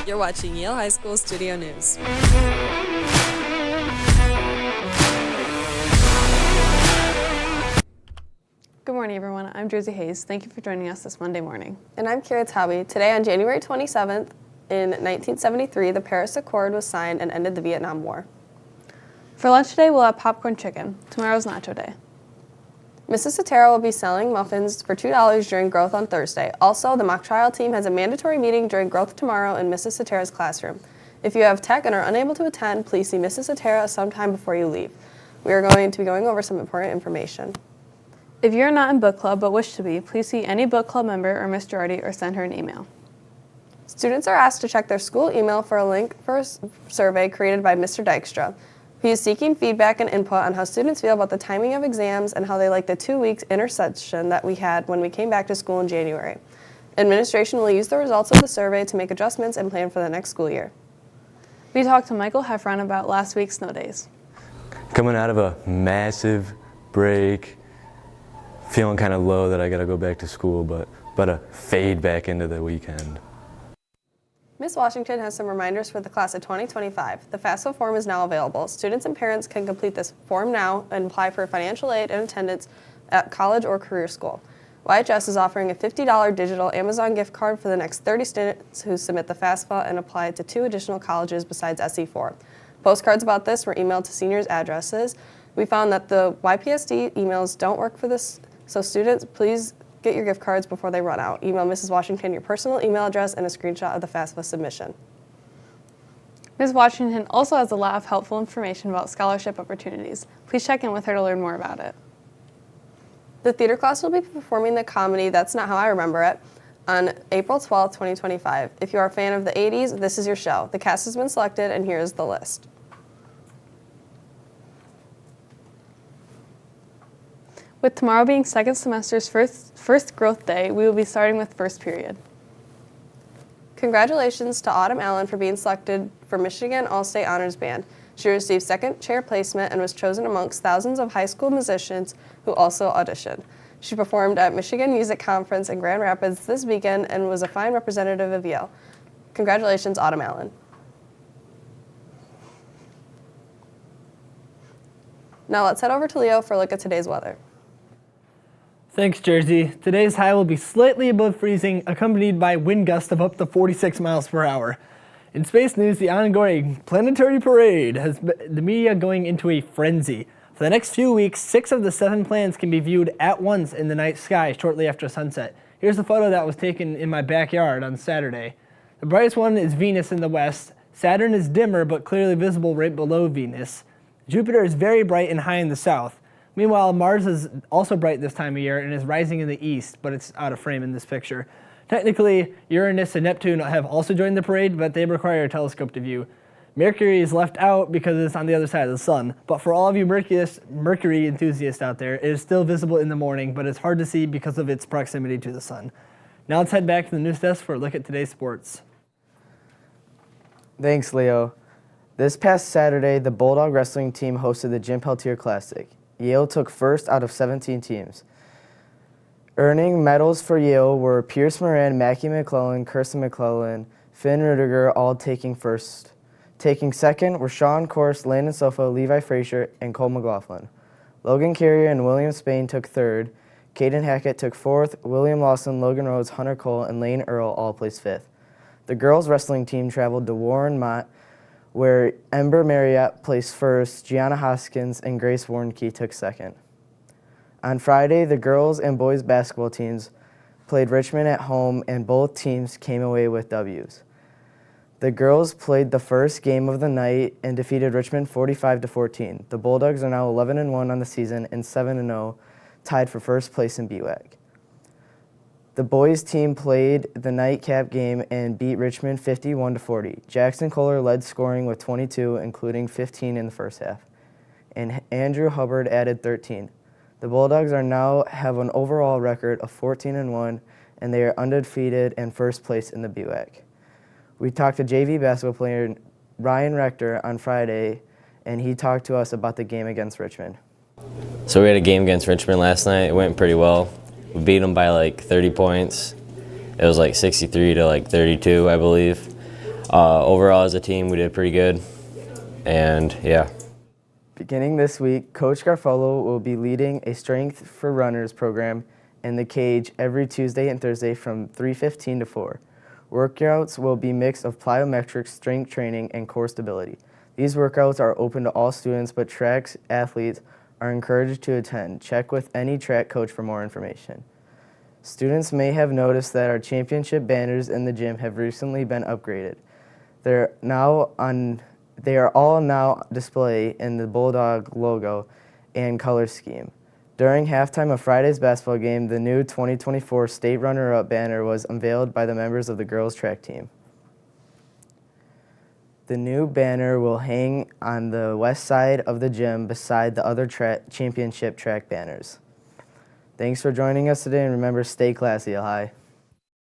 You're watching Yale High School Studio News. Good morning, everyone. I'm Jersey Hayes. Thank you for joining us this Monday morning. And I'm Kira Tabi. Today on January 27th, in 1973, the Paris Accord was signed and ended the Vietnam War. For lunch today, we'll have popcorn chicken. Tomorrow's nacho day. Mrs. Sotero will be selling muffins for $2 during Growth on Thursday. Also, the mock trial team has a mandatory meeting during Growth tomorrow in Mrs. Sotero's classroom. If you have tech and are unable to attend, please see Mrs. Sotero sometime before you leave. We are going to be going over some important information. If you're not in book club but wish to be, please see any book club member or Miss Girardi or send her an email. Students are asked to check their school email for a link for a survey created by Mr. Dykstra. He is seeking feedback and input on how students feel about the timing of exams and how they like the 2 weeks intercession that we had when we came back to school in January. Administration will use the results of the survey to make adjustments and plan for the next school year. We talked to Michael Heffron about last week's snow days. Coming out of a massive break, feeling kind of low that I got to go back to school, but a fade back into the weekend. Ms. Washington has some reminders for the class of 2025. The FAFSA form is now available. Students and parents can complete this form now and apply for financial aid and attendance at college or career school. YHS is offering a $50 digital Amazon gift card for the next 30 students who submit the FAFSA and apply to 2 additional colleges besides SE4. Postcards about this were emailed to seniors' addresses. We found that the YPSD emails don't work for this, so students, please get your gift cards before they run out. Email Mrs. Washington your personal email address and a screenshot of the FAFSA submission. Ms. Washington also has a lot of helpful information about scholarship opportunities. Please check in with her to learn more about it. The theater class will be performing the comedy That's Not How I Remember It on April 12, 2025. If you are a fan of the 80s, this is your show. The cast has been selected, and here is the list. With tomorrow being second semester's first growth day, we will be starting with first period. Congratulations to Autumn Allen for being selected for Michigan All-State Honors Band. She received second chair placement and was chosen amongst thousands of high school musicians who also auditioned. She performed at Michigan Music Conference in Grand Rapids this weekend and was a fine representative of Yale. Congratulations, Autumn Allen. Now let's head over to Leo for a look at today's weather. Thanks, Jersey. Today's high will be slightly above freezing, accompanied by wind gusts of up to 46 miles per hour. In space news, the ongoing planetary parade has the media going into a frenzy. For the next few weeks, 6 of the 7 planets can be viewed at once in the night sky shortly after sunset. Here's a photo that was taken in my backyard on Saturday. The brightest one is Venus in the west. Saturn is dimmer but clearly visible right below Venus. Jupiter is very bright and high in the south. Meanwhile, Mars is also bright this time of year and is rising in the east, but it's out of frame in this picture. Technically, Uranus and Neptune have also joined the parade, but they require a telescope to view. Mercury is left out because it's on the other side of the sun. But for all of you Mercury enthusiasts out there, it is still visible in the morning, but it's hard to see because of its proximity to the sun. Now let's head back to the news desk for a look at today's sports. Thanks, Leo. This past Saturday, the Bulldog wrestling team hosted the Jim Peltier Classic. Yale took first out of 17 teams. Earning medals for Yale were Pierce Moran, Mackie McClellan, Kirsten McClellan, Finn Rudiger, all taking first. Taking second were Sean Korse, Landon Sofa, Levi Frazier, and Cole McLaughlin. Logan Carrier and William Spain took third. Caden Hackett took fourth. William Lawson, Logan Rhodes, Hunter Cole, and Lane Earl all placed fifth. The girls wrestling team traveled to Warren Mott, where Ember Marriott placed first, Gianna Hoskins and Grace Warnke took second. On Friday, the girls and boys basketball teams played Richmond at home, and both teams came away with W's. The girls played the first game of the night and defeated Richmond 45-14. The Bulldogs are now 11-1 on the season and 7-0, tied for first place in BWAC. The boys team played the nightcap game and beat Richmond 51-40. Jackson Kohler led scoring with 22, including 15 in the first half, and Andrew Hubbard added 13. The Bulldogs are now have an overall record of 14-1, and they are undefeated and first place in the BWAC. We talked to JV basketball player Ryan Rector on Friday, and he talked to us about the game against Richmond. So we had a game against Richmond last night. It went pretty well. We beat them by like 30 points. It was like 63-32, I believe. Overall, as a team, we did pretty good. And yeah. Beginning this week, Coach Garfolo will be leading a Strength for Runners program in the cage every Tuesday and Thursday from 3:15 to 4. Workouts will be a mix of plyometrics, strength training, and core stability. These workouts are open to all students, but track athletes are encouraged to attend. Check with any track coach for more information. Students may have noticed that our championship banners in the gym have recently been upgraded. They are all now displayed in the Bulldog logo and color scheme. During halftime of Friday's basketball game, the new 2024 state runner-up banner was unveiled by the members of the girls track team. The new banner will hang on the west side of the gym beside the other championship track banners. Thanks for joining us today, and remember, stay classy, Ohio.